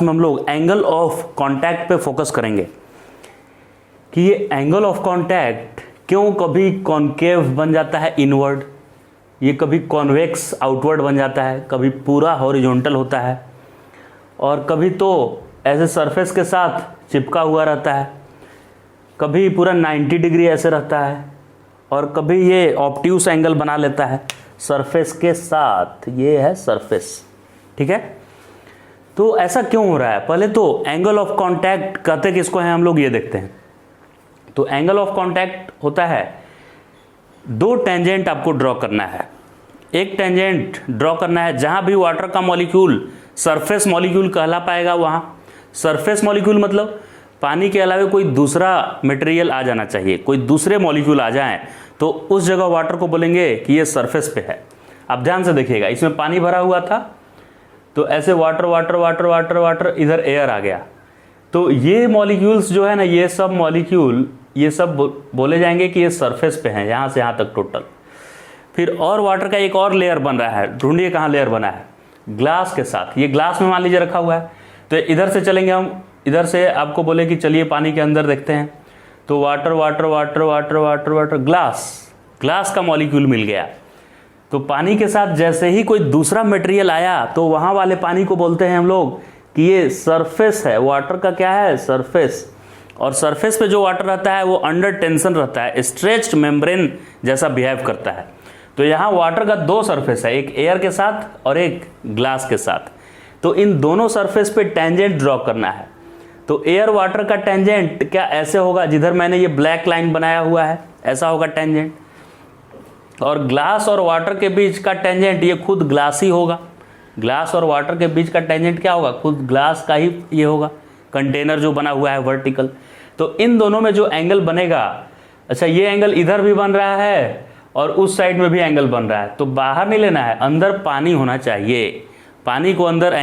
में हम लोग एंगल ऑफ कांटेक्ट पे फोकस करेंगे कि ये एंगल ऑफ कांटेक्ट क्यों कभी कॉन्केव बन जाता है इनवर्ड, ये कभी कॉन्वेक्स आउटवर्ड बन जाता है, कभी पूरा हॉरिजॉन्टल होता है और कभी तो ऐसे सरफेस के साथ चिपका हुआ रहता है, कभी पूरा 90 डिग्री ऐसे रहता है और कभी ये ऑब्ट्यूस एंगल बना लेता है सरफेस के साथ। ये है सरफेस, ठीक है। तो ऐसा क्यों हो रहा है, पहले तो एंगल ऑफ कांटेक्ट कहते किसको हैं हम लोग ये देखते हैं। तो एंगल ऑफ कांटेक्ट होता है, दो टेंजेंट आपको ड्रॉ करना है। एक टेंजेंट ड्रॉ करना है जहां भी वाटर का मॉलिक्यूल सरफेस मॉलिक्यूल कहला पाएगा, वहां सरफेस मॉलिक्यूल मतलब पानी के अलावा कोई दूसरा मटेरियल आ जाना चाहिए, कोई दूसरे मॉलिक्यूल आ जाएं तो उस जगह वाटर को बोलेंगे कि ये सरफेस पे है। आप ध्यान से देखिएगा, इसमें पानी भरा हुआ था तो ऐसे water water water water water इधर एयर आ गया, तो ये मॉलिक्यूल्स जो है ना, ये सब मॉलिक्यूल ये सब बोले जाएंगे कि ये सरफेस पे हैं, यहाँ से यहाँ तक टोटल। फिर और वाटर का एक और लेयर बन रहा है, ढूंढिए कहाँ लेयर बना है, ग्लास के साथ। ये ग्लास में मान लीजिए रखा हुआ है, तो इधर से चलेंगे हम, इधर से आपको बोले कि चलिए पानी के अंदर देखते हैं, तो water water water water water water glass का मॉलिक्यूल मिल गया। तो पानी के साथ जैसे ही कोई दूसरा मटेरियल आया तो वहाँ वाले पानी को बोलते हैं हम लोग कि ये सरफेस है, वाटर का क्या है, सरफेस। और सरफेस पे जो वाटर रहता है वो अंडर टेंशन रहता है, स्ट्रेच्ड मेम्ब्रेन जैसा बिहेव करता है। तो यहाँ वाटर का दो सरफेस है, एक एयर के साथ और एक ग्लास के साथ। तो इन दोनों सरफेस पे टेंजेंट ड्रॉ करना है। तो एयर वाटर का टेंजेंट क्या ऐसे होगा, जिधर मैंने ये ब्लैक लाइन बनाया हुआ है ऐसा होगा टेंजेंट। और ग्लास और वाटर के बीच का टेंजेंट ये खुद ग्लास ही होगा। ग्लास और वाटर के बीच का टेंजेंट क्या होगा, खुद ग्लास का ही ये होगा, कंटेनर जो बना हुआ है वर्टिकल। तो इन दोनों में जो एंगल बनेगा, अच्छा ये एंगल इधर भी बन रहा है और उस साइड में भी एंगल बन रहा है, तो बाहर नहीं लेना है, अंदर पानी होना चाहिए। पानी को अंदर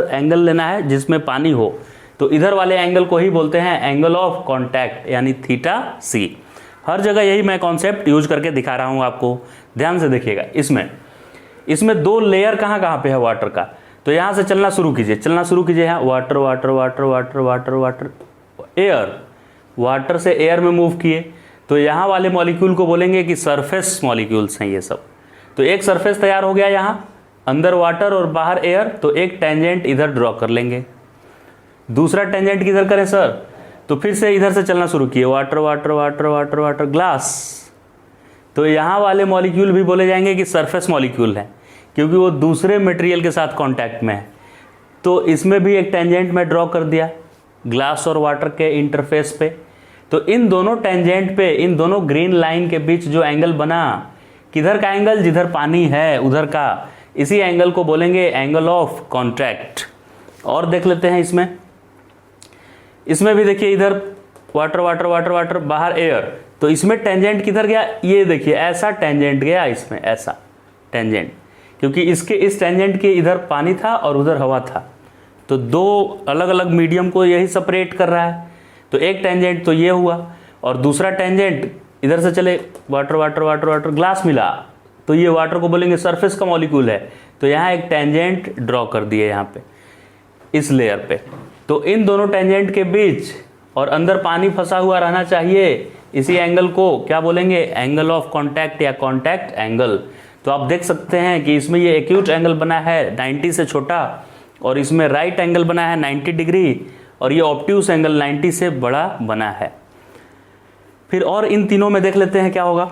एंगल लेना है जिसमें पानी हो। तो इधर वाले एंगल को ही बोलते हैं एंगल ऑफ कांटेक्ट, यानी थीटा सी। हर जगह यही मैं कॉन्सेप्ट यूज करके दिखा रहा हूं आपको, ध्यान से देखिएगा। इसमें दो लेयर कहाँ पे है वाटर का, तो यहां से चलना शुरू कीजिए यहाँ water water water water water water air, water से एयर में मूव किए तो यहाँ वाले मॉलिक्यूल को बोलेंगे कि सरफेस मॉलिक्यूल्स हैं ये सब। तो एक सरफेस तैयार हो गया, यहाँ अंदर वाटर और बाहर एयर, तो एक टेंजेंट इधर ड्रॉ कर लेंगे। दूसरा टेंजेंट किधर करें सर, तो फिर से इधर से चलना शुरू किए, water water water water water glass. तो यहाँ वाले मॉलिक्यूल भी बोले जाएंगे कि सरफेस मॉलिक्यूल है, क्योंकि वो दूसरे मटेरियल के साथ कांटेक्ट में है। तो इसमें भी एक टेंजेंट में ड्रॉ कर दिया ग्लास और वाटर के इंटरफेस पे। तो इन दोनों टेंजेंट पे, इन दोनों ग्रीन लाइन के बीच जो एंगल बना, किधर का एंगल, जिधर पानी है उधर का, इसी एंगल को बोलेंगे एंगल ऑफ कांटेक्ट। और देख लेते हैं इसमें भी देखिए, इधर वाटर वाटर वाटर वाटर बाहर एयर, तो इसमें टेंजेंट किधर गया, ये देखिए ऐसा टेंजेंट गया इसमें, ऐसा टेंजेंट, क्योंकि इसके इस टेंजेंट के इधर पानी था और उधर हवा था, तो दो अलग अलग मीडियम को यही सेपरेट कर रहा है। तो एक टेंजेंट तो ये हुआ और दूसरा टेंजेंट इधर से चले, water water water water glass मिला, तो ये वाटर को बोलेंगे सरफेस का मॉलिक्यूल है। तो यहाँ एक टेंजेंट ड्रॉ कर दिए यहाँ पे इस लेयर पे। तो इन दोनों टेंजेंट के बीच और अंदर पानी फंसा हुआ रहना चाहिए, इसी एंगल को क्या बोलेंगे, एंगल ऑफ कांटेक्ट या कांटेक्ट एंगल। तो आप देख सकते हैं कि इसमें ये एक्यूट एंगल बना है 90 से छोटा, और इसमें राइट एंगल बना है 90 डिग्री, और ये ऑब्ट्यूस एंगल 90 से बड़ा बना है। फिर और इन तीनों में देख लेते हैं क्या होगा।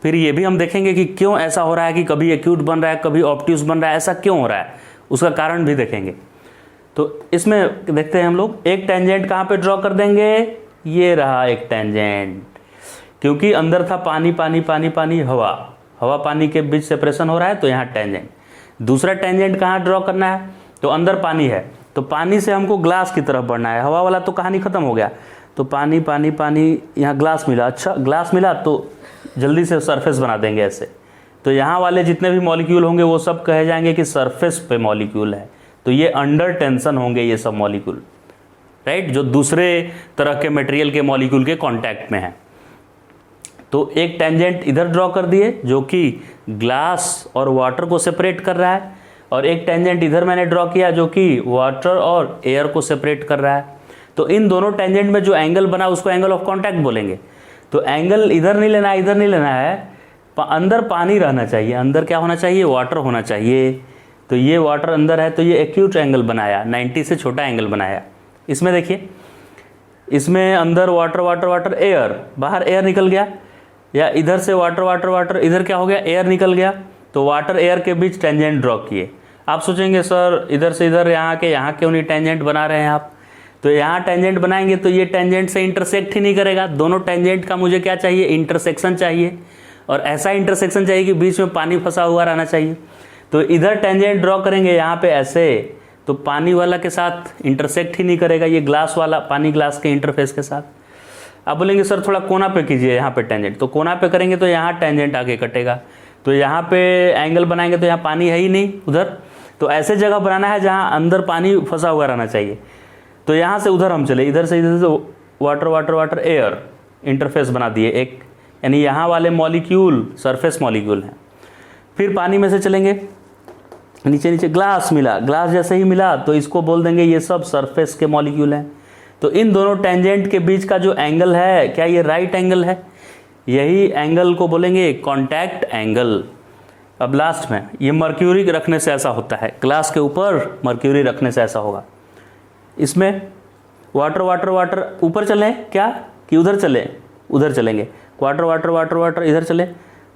फिर ये भी हम देखेंगे कि क्यों ऐसा हो रहा है कि कभी एक्यूट बन रहा है कभी ऑब्ट्यूस बन रहा है, ऐसा क्यों हो रहा है, उसका कारण भी देखेंगे। तो इसमें देखते हैं हम लोग, एक टेंजेंट कहाँ पे ड्रॉ कर देंगे, ये रहा एक टेंजेंट, क्योंकि अंदर था पानी पानी पानी पानी हवा, हवा पानी के बीच सेपरेशन हो रहा है, तो यहाँ टेंजेंट। दूसरा टेंजेंट कहाँ ड्रॉ करना है, तो अंदर पानी है, तो पानी से हमको ग्लास की तरफ बढ़ना है, हवा वाला तो कहानी खत्म हो गया। तो पानी पानी पानी, यहाँ ग्लास मिला, अच्छा ग्लास मिला तो जल्दी से सरफेस बना देंगे ऐसे। तो यहाँ वाले जितने भी मॉलिक्यूल होंगे वो सब कहे जाएंगे कि सरफेस पे मॉलिक्यूल है, तो ये अंडर टेंशन होंगे ये सब मॉलिक्यूल, राइट, जो दूसरे तरह के मटेरियल के मॉलिक्यूल के कांटेक्ट में है। तो एक टेंजेंट इधर ड्रॉ कर दिए जो कि ग्लास और वाटर को सेपरेट कर रहा है, और एक टेंजेंट इधर मैंने ड्रॉ किया जो कि वाटर और एयर को सेपरेट कर रहा है। तो इन दोनों टेंजेंट में जो एंगल बना उसको एंगल ऑफ कांटेक्ट बोलेंगे। तो एंगल इधर नहीं लेना है, इधर नहीं लेना है, अंदर पानी रहना चाहिए, अंदर क्या होना चाहिए, वाटर होना चाहिए। तो ये वाटर अंदर है तो ये एक्यूट एंगल बनाया, 90 से छोटा एंगल बनाया। इसमें देखिए, इसमें अंदर वाटर वाटर वाटर, एयर, बाहर एयर निकल गया, या इधर से वाटर वाटर वाटर, इधर क्या हो गया, एयर निकल गया। तो वाटर एयर के बीच टेंजेंट ड्रॉ किए। आप सोचेंगे सर इधर से इधर यहाँ क्यों नहीं टेंजेंट बना रहे हैं आप? तो यहाँ टेंजेंट बनाएंगे तो ये टेंजेंट से इंटरसेक्ट ही नहीं करेगा। दोनों टेंजेंट का मुझे क्या चाहिए, इंटरसेक्शन चाहिए, और ऐसा इंटरसेक्शन चाहिए कि बीच में पानी फंसा हुआ रहना चाहिए। तो इधर टेंजेंट ड्रॉ करेंगे यहाँ पे ऐसे, तो पानी वाला के साथ इंटरसेक्ट ही नहीं करेगा, ये ग्लास वाला पानी ग्लास के इंटरफेस के साथ। आप बोलेंगे सर थोड़ा कोना पे कीजिए यहाँ पे टेंजेंट, तो कोना पे करेंगे तो यहाँ टेंजेंट आगे कटेगा। तो यहाँ पे एंगल बनाएंगे तो यहाँ पानी है ही नहीं उधर, तो ऐसे जगह बनाना है जहाँ अंदर पानी फंसा हुआ रहना चाहिए। तो यहाँ से उधर हम चले, इधर से water water water air interface बना दिए एक, यानी यहाँ वाले मॉलिक्यूल सरफेस मॉलिक्यूल हैं। फिर पानी में से चलेंगे नीचे नीचे, ग्लास मिला, ग्लास जैसे ही मिला तो इसको बोल देंगे ये सब सरफेस के मॉलिक्यूल हैं। तो इन दोनों टेंजेंट के बीच का जो एंगल है, क्या ये राइट एंगल है? यही एंगल को बोलेंगे कांटेक्ट एंगल। अब लास्ट में ये मर्क्यूरी रखने से ऐसा होता है, ग्लास के ऊपर मर्क्यूरी रखने से ऐसा होगा। इसमें वाटर वाटर वाटर ऊपर चले क्या कि उधर चले? उधर चलेंगे। वाटर वाटर वाटर वाटर इधर चले,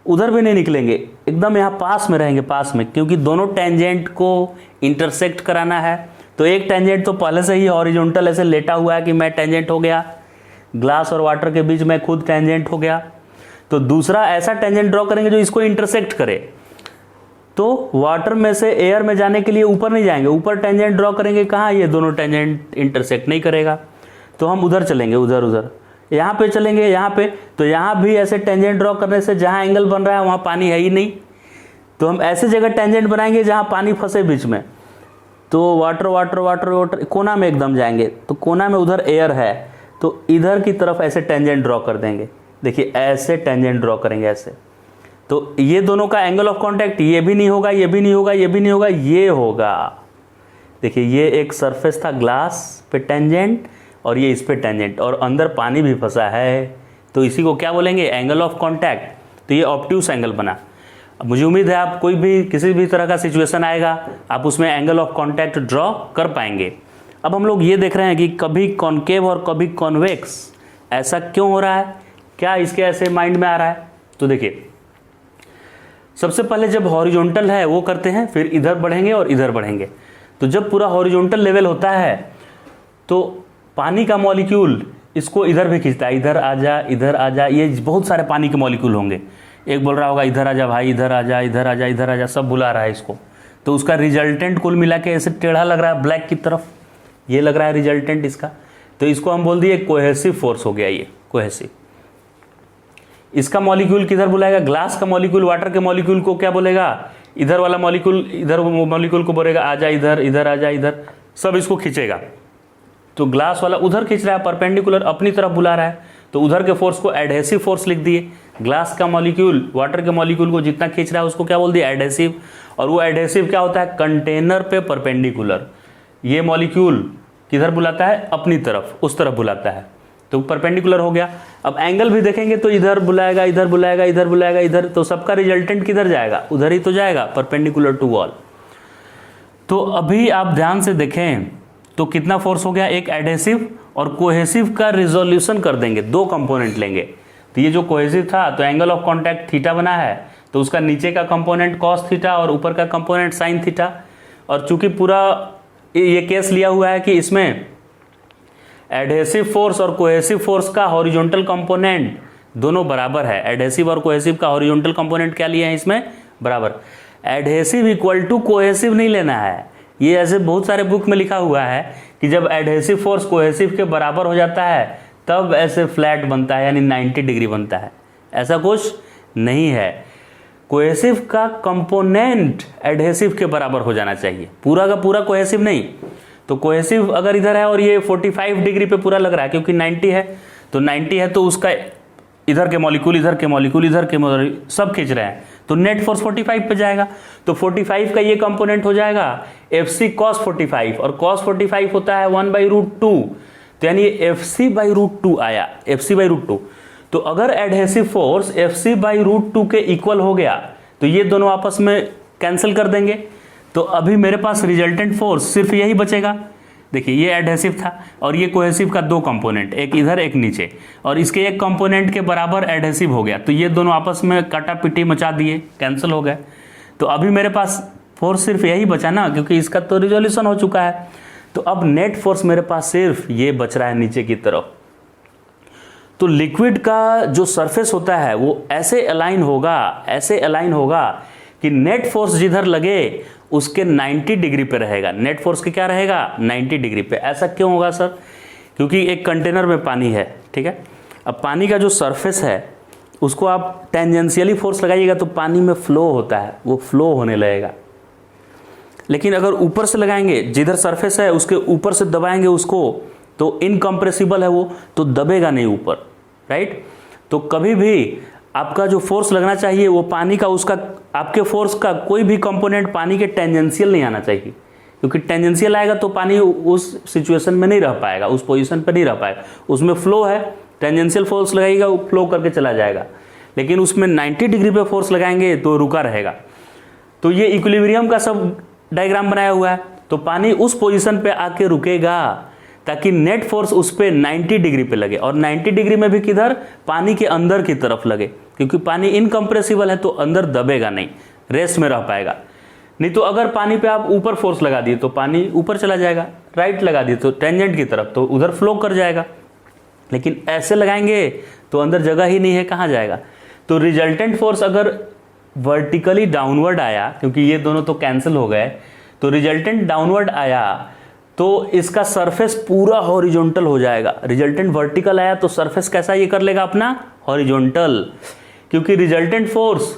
उधर भी नहीं निकलेंगे, एकदम यहाँ पास में रहेंगे, पास में, क्योंकि दोनों टेंजेंट को इंटरसेक्ट कराना है। तो एक टेंजेंट तो पहले से ही हॉरिजॉन्टल ऐसे लेटा हुआ है कि मैं टेंजेंट हो गया, ग्लास और वाटर के बीच में खुद टेंजेंट हो गया। तो दूसरा ऐसा टेंजेंट ड्रॉ करेंगे जो इसको इंटरसेक्ट करे। तो वाटर में से एयर में जाने के लिए ऊपर नहीं जाएंगे, ऊपर टेंजेंट ड्रॉ करेंगे, कहाँ, ये दोनों टेंजेंट इंटरसेक्ट नहीं करेगा। तो हम उधर चलेंगे, उधर उधर, यहाँ पे चलेंगे, यहाँ पे। तो यहाँ भी ऐसे टेंजेंट ड्रॉ करने से जहाँ एंगल बन रहा है वहाँ पानी है ही नहीं, तो हम ऐसे जगह टेंजेंट बनाएंगे जहाँ पानी फंसे बीच में। तो वाटर वाटर वाटर वाटर, कोना में एकदम जाएंगे, तो कोना में उधर एयर है, तो इधर की तरफ ऐसे टेंजेंट ड्रॉ कर देंगे। देखिए ऐसे टेंजेंट ड्रॉ करेंगे ऐसे। तो ये दोनों का एंगल ऑफ कांटेक्ट ये भी नहीं होगा, ये भी नहीं होगा, ये भी नहीं होगा, ये होगा। देखिए ये एक सरफेस था ग्लास पे टेंजेंट, और ये इस पे टेंजेंट, और अंदर पानी भी फंसा है, तो इसी को क्या बोलेंगे, एंगल ऑफ कांटेक्ट। तो ये ऑब्ट्यूस एंगल बना। अब मुझे उम्मीद है आप कोई भी किसी भी तरह का सिचुएशन आएगा आप उसमें एंगल ऑफ कांटेक्ट ड्रॉ कर पाएंगे। अब हम लोग ये देख रहे हैं कि कभी कॉनकेव और कभी कॉन्वेक्स, ऐसा क्यों हो रहा है, क्या इसके ऐसे माइंड में आ रहा है? तो देखिए सबसे पहले जब हॉरिजॉन्टल है वो करते हैं, फिर इधर बढ़ेंगे और इधर बढ़ेंगे। तो जब पूरा हॉरिजॉन्टल लेवल होता है तो पानी का मॉलिक्यूल इसको इधर भी खींचता है, इधर आ जा, इधर आ जा, ये बहुत सारे पानी के मॉलिक्यूल होंगे। एक बोल रहा होगा इधर आ जा भाई, इधर आ जा, इधर आ जा, इधर आ जा, सब बुला रहा है इसको। तो उसका रिजल्टेंट कुल मिला के ऐसे टेढ़ा लग रहा है ब्लैक की तरफ, ये लग रहा है रिजल्टेंट इसका। तो इसको हम बोल दिए कोहेसिव फोर्स हो गया, ये कोहेसिव। इसका मॉलिक्यूल किधर बुलाएगा, ग्लास का मॉलिक्यूल वाटर के मॉलिक्यूल को क्या बोलेगा, इधर वाला मॉलिक्यूल इधर मॉलिक्यूल को बोलेगा आ जा इधर, इधर आ जा इधर, सब इसको खींचेगा। तो ग्लास वाला उधर खींच रहा है, परपेंडिकुलर अपनी तरफ बुला रहा है, तो उधर के फोर्स को एडहेसिव फोर्स लिख दिए। ग्लास का मॉलिक्यूल वाटर के मॉलिक्यूल को जितना खींच रहा है उसको क्या बोल दिया, एडहेसिव। और वो एडहेसिव क्या होता है, कंटेनर पे परपेंडिकुलर। ये मॉलिक्यूल किधर बुलाता है, अपनी तरफ, उस तरफ बुलाता है, तो परपेंडिकुलर हो गया। अब एंगल भी देखेंगे तो इधर बुलाएगा, इधर बुलाएगा, इधर बुलाएगा, इधर, तो सबका रिजल्टेंट किधर जाएगा, उधर ही तो जाएगा, परपेंडिकुलर टू वॉल। तो अभी आप ध्यान से देखें तो कितना फोर्स हो गया, एक एडहेसिव और कोहेसिव का रिजोल्यूशन कर देंगे, दो कंपोनेंट लेंगे। तो ये जो कोहेसिव था तो एंगल ऑफ कांटेक्ट थीटा बना है, तो उसका नीचे का कंपोनेंट कॉस थीटा और ऊपर का कंपोनेंट साइन थीटा। और चूंकि पूरा ये केस लिया हुआ है कि इसमें एडहेसिव फोर्स और कोहेसिव फोर्स का हॉरिजॉन्टल कंपोनेंट दोनों बराबर है, एडहेसिव और कोहेसिव का हॉरिजॉन्टल कंपोनेंट क्या लिए हैं इसमें, बराबर। एडहेसिव इक्वल टू कोहेसिव नहीं लेना है, ये ऐसे बहुत सारे बुक में लिखा हुआ है कि जब एडहेसिव फोर्स कोहेसिव के बराबर हो जाता है तब ऐसे फ्लैट बनता है, यानी 90 डिग्री बनता है। ऐसा कुछ नहीं है, कोहेसिव का कंपोनेंट एडहेसिव के बराबर हो जाना चाहिए, पूरा का पूरा कोहेसिव नहीं। तो कोहेसिव अगर इधर है और ये 45 डिग्री पे पूरा लग रहा है क्योंकि 90 है, तो 90 है तो उसका इधर के मॉलिक्यूल, इधर के मॉलिक्यूल, इधर के मॉलिक्यूल सब खींच रहे हैं, तो नेट फोर्स 45 पे जाएगा। तो 45 का ये कंपोनेंट हो जाएगा FC cos 45, और cos 45 होता है 1/√2, तो यानी FC/√2 आया, FC/√2। तो अगर एडहेसिव फोर्स FC/√2 के इक्वल हो गया तो ये दोनों आपस में कैंसिल कर देंगे। तो अभी मेरे पास रिजल्टेंट फोर्स सिर्फ यही बचेगा। देखिए ये एडहेसिव था और ये कोहेसिव का दो कंपोनेंट, एक इधर एक नीचे, और इसके एक कंपोनेंट के बराबर एडहेसिव हो गया, तो ये दोनों आपस में काटापिटी मचा दिए, कैंसिल हो गए। तो अभी मेरे पास फोर्स सिर्फ यही बचा ना, क्योंकि इसका तो रिजोल्यूशन हो चुका है। तो अब नेट फोर्स मेरे पास सिर्फ ये बच रहा है नीचे की तरफ। तो लिक्विड का जो सरफेस होता है वो ऐसे अलाइन होगा कि नेट फोर्स जिधर लगे उसके 90 डिग्री पे रहेगा। नेट फोर्स के क्या रहेगा? 90 डिग्री पे। ऐसा क्यों होगा सर? क्योंकि एक कंटेनर में पानी है, ठीक है। अब पानी का जो सरफेस है उसको आप टेंजेंशियली फोर्स लगाइएगा तो पानी में फ्लो होता है, वो फ्लो होने लगेगा। लेकिन अगर ऊपर से लगाएंगे, जिधर सरफेस है उसके ऊपर से दबाएंगे उसको, तो इनकम्प्रेसिबल है वो, तो दबेगा नहीं ऊपर, राइट। तो कभी भी आपका जो फोर्स लगना चाहिए वो पानी का, उसका आपके फोर्स का कोई भी कंपोनेंट पानी के टेंजेंशियल नहीं आना चाहिए, क्योंकि टेंजेंशियल आएगा तो पानी उस सिचुएशन में नहीं रह पाएगा, उस पोजीशन पर नहीं रह पाएगा। उसमें फ्लो है, टेंजेंशियल फोर्स लगाइएगा वो फ्लो करके चला जाएगा, लेकिन उसमें 90 डिग्री पे फोर्स लगाएंगे तो रुका रहेगा। तो ये इक्विलिब्रियम का सब डायग्राम बनाया हुआ है। तो पानी उस पोजीशन पे आके रुकेगा ताकि नेट फोर्स उस पे 90 डिग्री पे लगे, और 90 डिग्री में भी किधर? पानी के अंदर की तरफ लगे, क्योंकि पानी इनकम्प्रेसिबल है तो अंदर दबेगा नहीं, रेस्ट में रह पाएगा। नहीं तो अगर पानी पे आप ऊपर फोर्स लगा दिए तो पानी ऊपर चला जाएगा, राइट लगा दिए तो टेंजेंट की तरफ, तो उधर फ्लो कर जाएगा। लेकिन ऐसे लगाएंगे तो अंदर जगह ही नहीं है, कहाँ जाएगा? तो रिजल्टेंट फोर्स अगर वर्टिकली डाउनवर्ड आया, क्योंकि ये दोनों तो कैंसिल हो गए, तो रिजल्टेंट डाउनवर्ड आया तो इसका सरफेस पूरा हॉरिजॉन्टल हो जाएगा। रिजल्टेंट वर्टिकल आया तो सरफेस कैसा ये कर लेगा अपना? हॉरिजॉन्टल, क्योंकि रिजल्टेंट फोर्स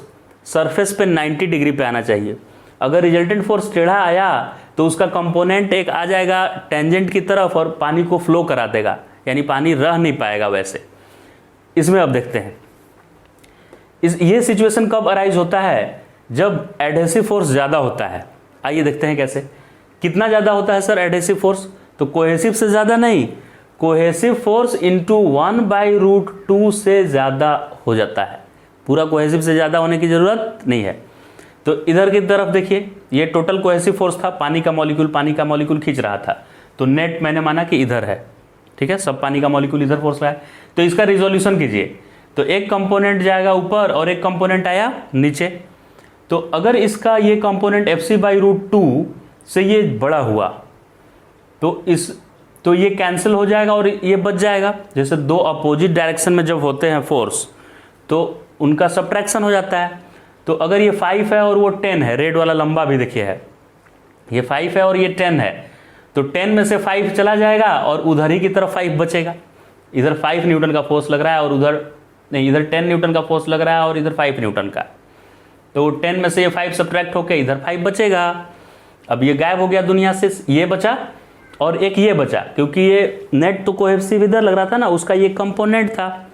सरफेस पे 90 डिग्री पे आना चाहिए। अगर रिजल्टेंट फोर्स टेढ़ा आया तो उसका कंपोनेंट एक आ जाएगा टेंजेंट की तरफ और पानी को फ्लो करा देगा, यानी पानी रह नहीं पाएगा वैसे। इसमें अब देखते हैं ये सिचुएशन कब अराइज होता है? जब एडहेसिव फोर्स ज्यादा होता है। आइए देखते हैं कैसे। कितना ज्यादा होता है सर एडहेसिव फोर्स? तो कोहेसिव से ज्यादा नहीं, कोहेसिव फोर्स इंटू 1/√2 से ज्यादा हो जाता है। पूरा कोहेसिव से ज्यादा होने की जरूरत नहीं है। तो इधर की तरफ देखिए, ये टोटल कोहेसिव फोर्स था, पानी का मॉलिक्यूल खींच रहा था, तो नेट मैंने माना कि इधर है, ठीक है, सब पानी का मॉलिक्यूल इधर फोर्स रहा है। तो इसका रिजोल्यूशन कीजिए, तो एक कंपोनेंट जाएगा ऊपर और एक कंपोनेंट आया नीचे। तो अगर इसका ये कंपोनेंट FC/√2 से ये बड़ा हुआ तो ये कैंसिल हो जाएगा और ये बच जाएगा। जैसे दो अपोजिट डायरेक्शन में जब होते हैं फोर्स तो उनका सब्ट्रैक्शन हो जाता है। तो अगर ये 5 है और वो 10 है, रेड वाला लंबा भी देखिए है, ये 5 है और ये 10 है, तो 10 में से 5 चला जाएगा और उधर ही की तरफ 5 बचेगा। इधर 5 न्यूटन का फोर्स लग रहा है और उधर नहीं, इधर 10 न्यूटन का फोर्स लग रहा है और इधर 5 न्यूटन का, तो 10 में से ये 5 सब्ट्रैक्ट होके इधर 5 बचेगा। अब ये गायब हो गया दुनिया से, ये बचा और एक ये बचा, क्योंकि ये नेट तो कोहेसिव इधर लग रहा था ना, उसका ये कंपोनेंट था,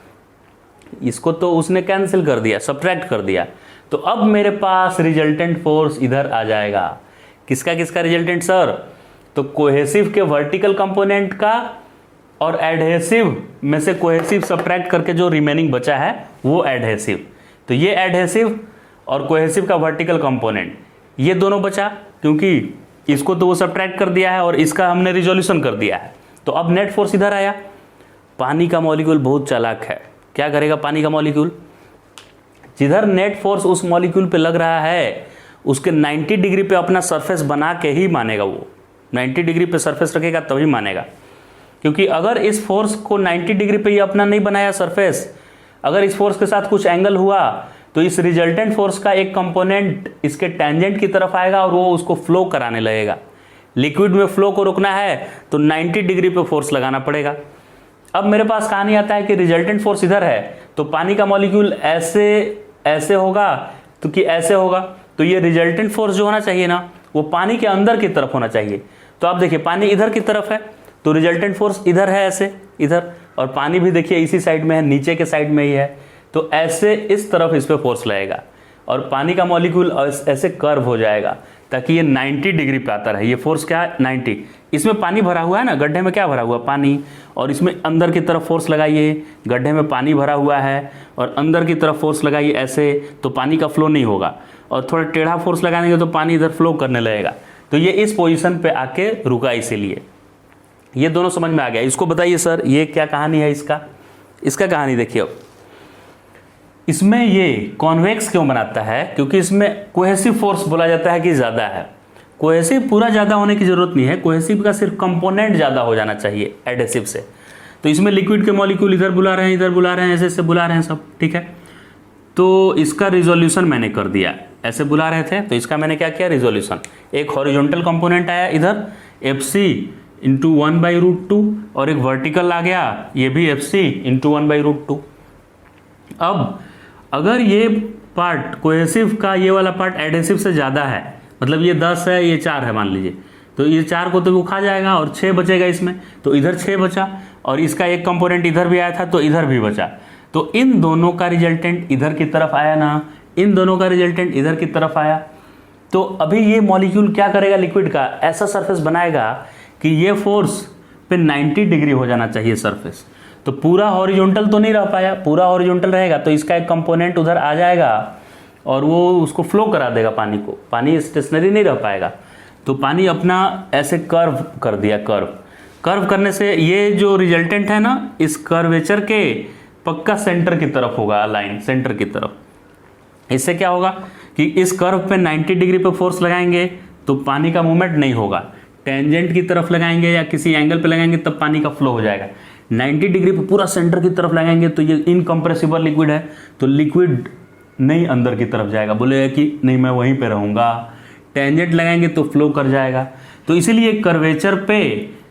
इसको तो उसने कैंसिल कर दिया, सब्ट्रैक्ट कर दिया। तो अब मेरे पास रिजल्टेंट फोर्स इधर आ जाएगा। किसका रिजल्टेंट सर? तो कोहेसिव के वर्टिकल कंपोनेंट का और एडहेसिव में से कोहेसिव सब्ट्रैक्ट करके जो रिमेनिंग बचा है वो एडहेसिव। तो ये एडहेसिव और कोहेसिव का वर्टिकल कंपोनेंट ये दोनों बचा, क्योंकि इसको तो वो सब्ट्रैक्ट कर दिया है और इसका हमने रिजोल्यूशन कर दिया है। तो अब नेट फोर्स इधर आया। पानी का मॉलिक्यूल बहुत चालाक है, क्या करेगा पानी का मॉलिक्यूल? जिधर नेट फोर्स उस मॉलिक्यूल पे लग रहा है उसके 90 डिग्री पे अपना सरफेस बना के ही मानेगा, वो 90 डिग्री पे सरफेस रखेगा तभी मानेगा। क्योंकि अगर इस फोर्स को 90 डिग्री पे ये अपना नहीं बनाया सरफेस, अगर इस फोर्स के साथ कुछ एंगल हुआ तो इस रिजल्टेंट फोर्स का एक कंपोनेंट इसके टेंजेंट की तरफ आएगा और वो उसको फ्लो कराने लगेगा। लिक्विड में फ्लो को रोकना है तो 90 डिग्री पे फोर्स लगाना पड़ेगा। अब मेरे पास कहानी आता है कि रिजल्टेंट फोर्स इधर है तो पानी का मॉलिक्यूल ऐसे होगा, तो कि ऐसे होगा, तो ये रिजल्टेंट फोर्स जो होना चाहिए ना वो पानी के अंदर की तरफ होना चाहिए। तो आप देखिए पानी इधर की तरफ है तो रिजल्टेंट फोर्स इधर है, ऐसे इधर, और पानी भी देखिए इसी साइड में है, नीचे के साइड में ही है, तो ऐसे इस तरफ इस पे फोर्स लगेगा। और पानी का मॉलिक्यूल ऐसे कर्व हो जाएगा ताकि ये 90 डिग्री पे आता रहे। ये फोर्स क्या है 90, इसमें पानी भरा हुआ है ना, गड्ढे में क्या भरा हुआ पानी, और इसमें अंदर की तरफ फोर्स लगाइए, गड्ढे में पानी भरा हुआ है और अंदर की तरफ फोर्स लगाइए ऐसे, तो पानी का फ्लो नहीं होगा, और थोड़ा टेढ़ा फोर्स लगाएंगे तो पानी इधर फ्लो करने लगेगा। तो ये इस पोजीशन पे आके रुका, इसीलिए ये दोनों समझ में आ गया। इसको बताइए सर ये क्या कहानी है इसका कहानी देखिए। अब इसमें ये कॉन्वेक्स क्यों बनाता है, क्योंकि इसमें कोहेसिव फोर्स बोला जाता है कि ज़्यादा है। कोहेसिव पूरा ज़्यादा होने की ज़रूरत नहीं है, कोहेसिव का सिर्फ कंपोनेंट ज़्यादा हो जाना चाहिए एडेसिव से। तो इसमें लिक्विड के मॉलिक्यूल इधर बुला रहे हैं, इधर बुला रहे हैं, ऐसे ऐसे बुला रहे हैं सब, ठीक है। तो इसका रिजोल्यूशन मैंने कर दिया, ऐसे बुला रहे थे तो इसका मैंने क्या किया रिजोल्यूशन। एक हॉरिजॉन्टल कंपोनेंट आया इधर FC इंटू 1/√2 और एक वर्टिकल आ गया ये भी FC इंटू 1/√2। अब अगर ये पार्ट कोहेसिव का ये वाला पार्ट एडेसिव से ज़्यादा है, मतलब ये 10 है ये 4 है मान लीजिए, तो ये 4 को तो वो खा जाएगा और 6 बचेगा इसमें, तो इधर 6 बचा और इसका एक कंपोनेंट इधर भी आया था तो इधर भी बचा। तो इन दोनों का रिजल्टेंट इधर की तरफ आया ना, इन दोनों का रिजल्टेंट इधर की तरफ आया। तो अभी ये मॉलिक्यूल क्या करेगा, लिक्विड का ऐसा सरफेस बनाएगा कि ये फोर्स पे 90 डिग्री हो जाना चाहिए सरफेस। तो पूरा हॉरिजॉन्टल तो नहीं रह पाया, पूरा हॉरिजॉन्टल रहेगा तो इसका एक कंपोनेंट उधर आ जाएगा और वो उसको फ्लो करा देगा पानी को, पानी स्टेशनरी नहीं रह पाएगा। तो पानी अपना ऐसे कर्व कर दिया, कर्व करने से ये जो रिजल्टेंट है ना, इस कर्वेचर के पक्का सेंटर की तरफ होगा, लाइन सेंटर की तरफ। इससे क्या होगा कि इस कर्व पे 90 डिग्री पे फोर्स लगाएंगे तो पानी का मूवमेंट नहीं होगा, टेंजेंट की तरफ लगाएंगे या किसी एंगल पे लगाएंगे तब पानी का फ्लो हो जाएगा। 90 डिग्री पे पूरा सेंटर की तरफ लगाएंगे तो ये इनकम्प्रेसिबल लिक्विड है, तो लिक्विड नहीं अंदर की तरफ जाएगा, बोलेगा कि नहीं मैं वहीं पे रहूँगा। टेंजेंट लगाएंगे तो फ्लो कर जाएगा। तो इसीलिए कर्वेचर पे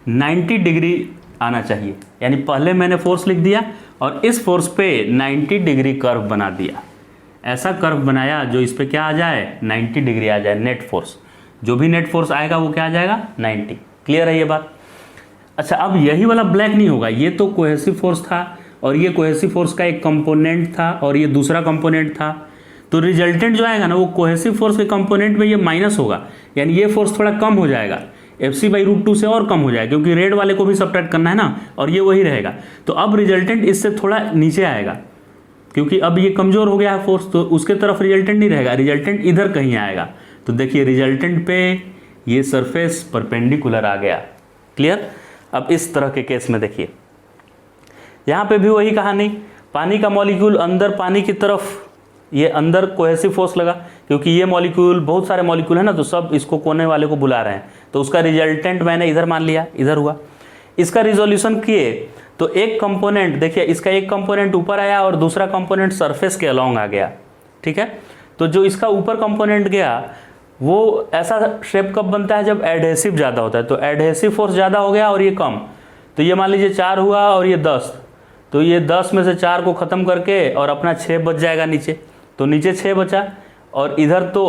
90 डिग्री आना चाहिए, यानी पहले मैंने फोर्स लिख दिया और इस फोर्स पे 90 डिग्री कर्व बना दिया, ऐसा कर्व बनाया जो इस पे क्या आ जाए 90 डिग्री आ जाए। नेट फोर्स, जो भी नेट फोर्स आएगा वो क्या आ जाएगा 90। क्लियर है ये बात। अच्छा अब यही वाला ब्लैक नहीं होगा, ये तो कोहेसिव फोर्स था और ये कोहेसिव फोर्स का एक कंपोनेंट था और ये दूसरा कंपोनेंट था। तो रिजल्टेंट जो आएगा ना वो कोहेसिव फोर्स के कंपोनेंट में ये माइनस होगा, यानी ये फोर्स थोड़ा कम हो जाएगा, FC/√2 से और कम हो जाएगा क्योंकि रेड वाले को भी सब्ट्रैक्ट करना है ना, और ये वही रहेगा। तो अब रिजल्टेंट इससे थोड़ा नीचे आएगा क्योंकि अब ये कमजोर हो गया है फोर्स, तो उसके तरफ रिजल्टेंट नहीं रहेगा, रिजल्टेंट इधर कहीं आएगा। तो देखिए रिजल्टेंट पे ये सरफेस परपेंडिकुलर आ गया। क्लियर। अब इस तरह के केस में देखिए यहाँ पे भी वही कहानी, पानी का मॉलिक्यूल अंदर पानी की तरफ, ये अंदर कोहेसिव फोर्स लगा क्योंकि ये मॉलिक्यूल बहुत सारे मॉलिक्यूल है ना, तो सब इसको कोने वाले को बुला रहे हैं, तो उसका रिजल्टेंट मैंने इधर मान लिया, इधर हुआ। इसका रिजोल्यूशन किए तो एक कंपोनेंट देखिए, इसका एक कंपोनेंट ऊपर आया और दूसरा कंपोनेंट सरफेस के अलॉन्ग आ गया, ठीक है। तो जो इसका ऊपर कंपोनेंट गया वो ऐसा शेप कब बनता है जब एडहेसिव ज़्यादा होता है, तो एडहेसिव फोर्स ज़्यादा हो गया और ये कम, तो ये मान लीजिए 4 हुआ और ये 10, तो ये 10 में से 4 को ख़त्म करके और अपना 6 बच जाएगा नीचे, तो नीचे 6 बचा और इधर तो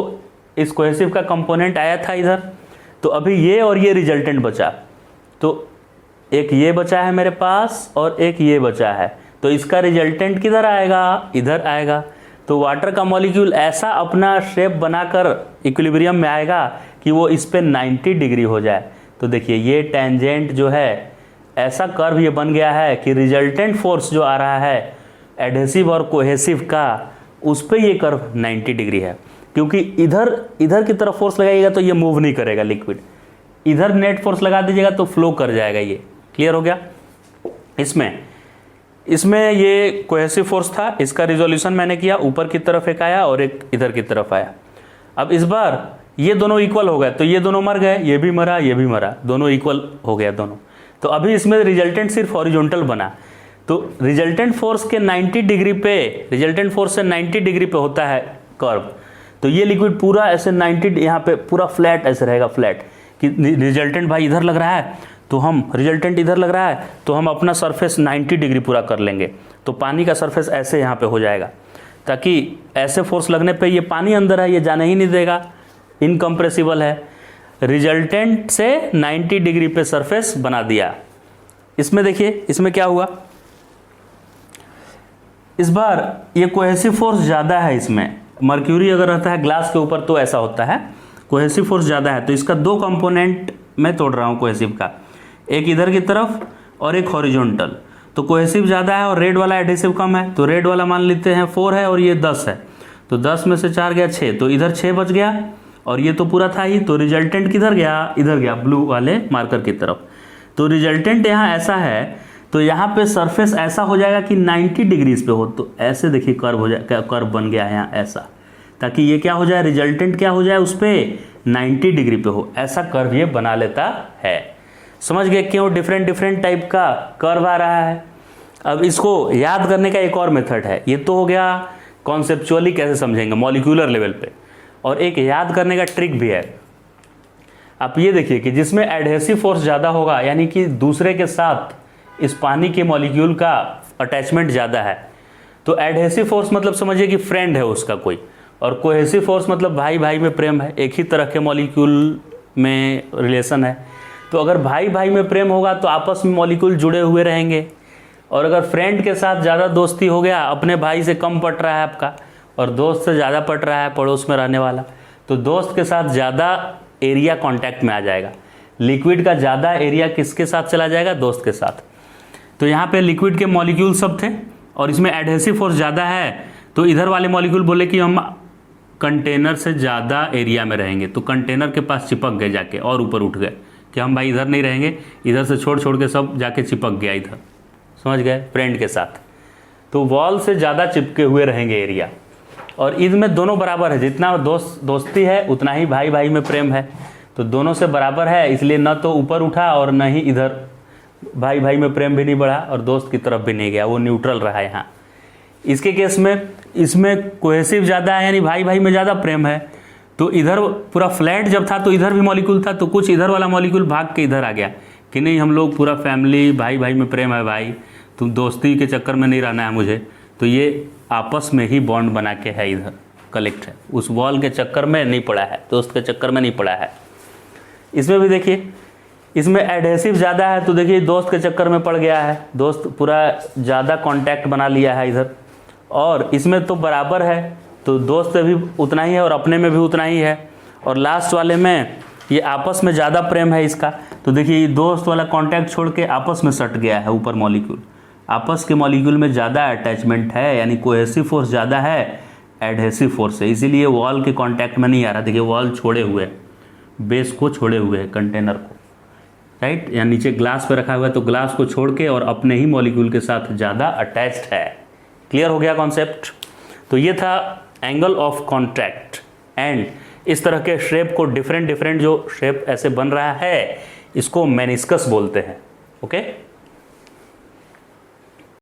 इस कोहेसिव का कंपोनेंट आया था इधर, तो अभी ये और ये रिजल्टेंट बचा, तो एक ये बचा है मेरे पास और एक ये बचा है, तो इसका रिजल्टेंट किधर आएगा इधर आएगा। तो वाटर का मॉलिक्यूल ऐसा अपना शेप बनाकर इक्विलिब्रियम में आएगा कि वो इस पे 90 डिग्री हो जाए। तो देखिए ये टेंजेंट जो है ऐसा कर्व ये बन गया है कि रिजल्टेंट फोर्स जो आ रहा है एडहेसिव और कोहेसिव का, उस पे ये कर्व 90 डिग्री है, क्योंकि इधर की तरफ फोर्स लगाइएगा तो ये मूव नहीं करेगा लिक्विड, इधर नेट फोर्स लगा दीजिएगा तो फ्लो कर जाएगा ये। क्लियर हो गया। इसमें ये कोहेसिव फोर्स था, इसका रिजोल्यूशन मैंने किया, ऊपर की तरफ एक आया और एक इधर की तरफ आया। अब इस बार ये दोनों इक्वल हो गए, तो ये दोनों मर गए, ये भी मरा ये भी मरा, दोनों इक्वल हो गया दोनों। तो अभी इसमें रिजल्टेंट सिर्फ हॉरिजॉन्टल बना, तो रिजल्टेंट फोर्स के 90 डिग्री पे, रिजल्टेंट फोर्स से 90 डिग्री पे होता है कर्व, तो ये लिक्विड पूरा ऐसे 90 यहाँ पे पूरा फ्लैट ऐसे रहेगा, फ्लैट कि रिजल्टेंट भाई इधर लग रहा है तो हम रिजल्टेंट इधर लग रहा है तो हम अपना सरफेस 90 डिग्री पूरा कर लेंगे, तो पानी का सरफेस ऐसे यहाँ पे हो जाएगा, ताकि ऐसे फोर्स लगने पे ये पानी अंदर है ये जाने ही नहीं देगा, इनकम्प्रेसिबल है। रिजल्टेंट से 90 डिग्री पे सरफेस बना दिया। इसमें देखिए इसमें क्या हुआ, इस बार ये कोहेसिव फोर्स ज़्यादा है इसमें, मर्क्यूरी अगर रहता है ग्लास के ऊपर तो ऐसा होता है, कोहेसिव फोर्स ज़्यादा है तो इसका दो कंपोनेंट मैं तोड़ रहा हूँ कोहेसिव का, एक इधर की तरफ और एक हॉरिजॉन्टल। तो कोहेसिव ज़्यादा है और रेड वाला एडहेसिव कम है, तो रेड वाला मान लेते हैं 4 है और ये 10 है, तो 10 में से 4 गया 6, तो इधर 6 बच गया और ये तो पूरा था ही, तो रिजल्टेंट किधर गया, इधर गया ब्लू वाले मार्कर की तरफ। तो रिजल्टेंट यहाँ ऐसा है, तो यहाँ पे सरफेस ऐसा हो जाएगा कि 90 डिग्रीज पे हो, तो ऐसे देखिए कर्व हो जाए, कर्व बन गया है यहाँ ऐसा, ताकि ये क्या हो जाए, रिजल्टेंट क्या हो जाए उस पर 90 डिग्री पे हो, ऐसा कर्व ये बना लेता है। समझ गए क्यों डिफरेंट डिफरेंट टाइप का कर्व आ रहा है। अब इसको याद करने का एक और मेथड है, ये तो हो गया कॉन्सेप्चुअली कैसे समझेंगे मॉलिक्यूलर लेवल पे, और एक याद करने का ट्रिक भी है। आप ये देखिए कि जिसमें एडहेसिव फोर्स ज़्यादा होगा, यानी कि दूसरे के साथ इस पानी के मॉलिक्यूल का अटैचमेंट ज़्यादा है, तो एडहेसिव फोर्स मतलब समझिए कि फ्रेंड है उसका कोई, और कोहेसिव फोर्स मतलब भाई भाई में प्रेम है, एक ही तरह के मॉलिक्यूल में रिलेशन है। तो अगर भाई भाई में प्रेम होगा तो आपस में मॉलिक्यूल जुड़े हुए रहेंगे, और अगर फ्रेंड के साथ ज़्यादा दोस्ती हो गया, अपने भाई से कम पट रहा है आपका और दोस्त से ज़्यादा पट रहा है पड़ोस में रहने वाला, तो दोस्त के साथ ज़्यादा एरिया कांटेक्ट में आ जाएगा। लिक्विड का ज़्यादा एरिया किसके साथ चला जाएगा, दोस्त के साथ। तो यहाँ पे लिक्विड के मॉलिक्यूल सब थे और इसमें एडहेसिव फोर्स ज़्यादा है, तो इधर वाले मॉलिक्यूल बोले कि हम कंटेनर से ज़्यादा एरिया में रहेंगे, तो कंटेनर के पास चिपक गए जाके और ऊपर उठ गए कि हम भाई इधर नहीं रहेंगे, इधर से छोड़ छोड़ के सब जाके चिपक गया इधर, समझ गए, फ्रेंड के साथ। तो वॉल से ज़्यादा चिपके हुए रहेंगे एरिया, और इनमें दोनों बराबर है, जितना दोस्ती है उतना ही भाई भाई में प्रेम है, तो दोनों से बराबर है, इसलिए न तो ऊपर उठा और न ही इधर भाई भाई में प्रेम भी नहीं बढ़ा और दोस्त की तरफ भी नहीं गया, वो न्यूट्रल रहा यहाँ। इसके केस में इसमें कोहेसिव ज़्यादा है, यानी भाई भाई में ज़्यादा प्रेम है, तो इधर पूरा फ्लैट जब था तो इधर भी मॉलिक्यूल था, तो कुछ इधर वाला मॉलिक्यूल भाग के इधर आ गया कि नहीं हम लोग पूरा फैमिली भाई भाई में प्रेम है, भाई तुम दोस्ती के चक्कर में नहीं रहना है मुझे, तो ये आपस में ही बॉन्ड बना के है इधर कलेक्ट है, उस वॉल के चक्कर में नहीं पड़ा है, दोस्त के चक्कर में नहीं पड़ा है। इसमें भी देखिए, इसमें एडहेसिव ज़्यादा है, तो देखिए दोस्त के चक्कर में पड़ गया है, दोस्त पूरा ज़्यादा कांटेक्ट बना लिया है इधर, और इसमें तो बराबर है, तो दोस्त से भी उतना ही है और अपने में भी उतना ही है, और लास्ट वाले में ये आपस में ज़्यादा प्रेम है इसका, तो देखिए ये दोस्त वाला कांटेक्ट छोड़ के आपस में सट गया है ऊपर मॉलिक्यूल, आपस के मॉलिक्यूल में ज़्यादा अटैचमेंट है, यानी कोहेसिव फोर्स ज़्यादा है एडहेसिव फोर्स है, इसीलिए वॉल के कांटेक्ट में नहीं आ रहा। देखिए वॉल छोड़े हुए है, बेस को छोड़े हुए है, कंटेनर को, राइट, या नीचे ग्लास पे रखा हुआ है तो ग्लास को छोड़ के और अपने ही मॉलिक्यूल के साथ ज़्यादा अटैच्ड है। क्लियर हो गया कॉन्सेप्ट। तो ये था एंगल ऑफ कॉन्टैक्ट, एंड इस तरह के शेप को डिफरेंट डिफरेंट जो शेप ऐसे बन रहा है इसको मेनिस्कस बोलते हैं। ओके।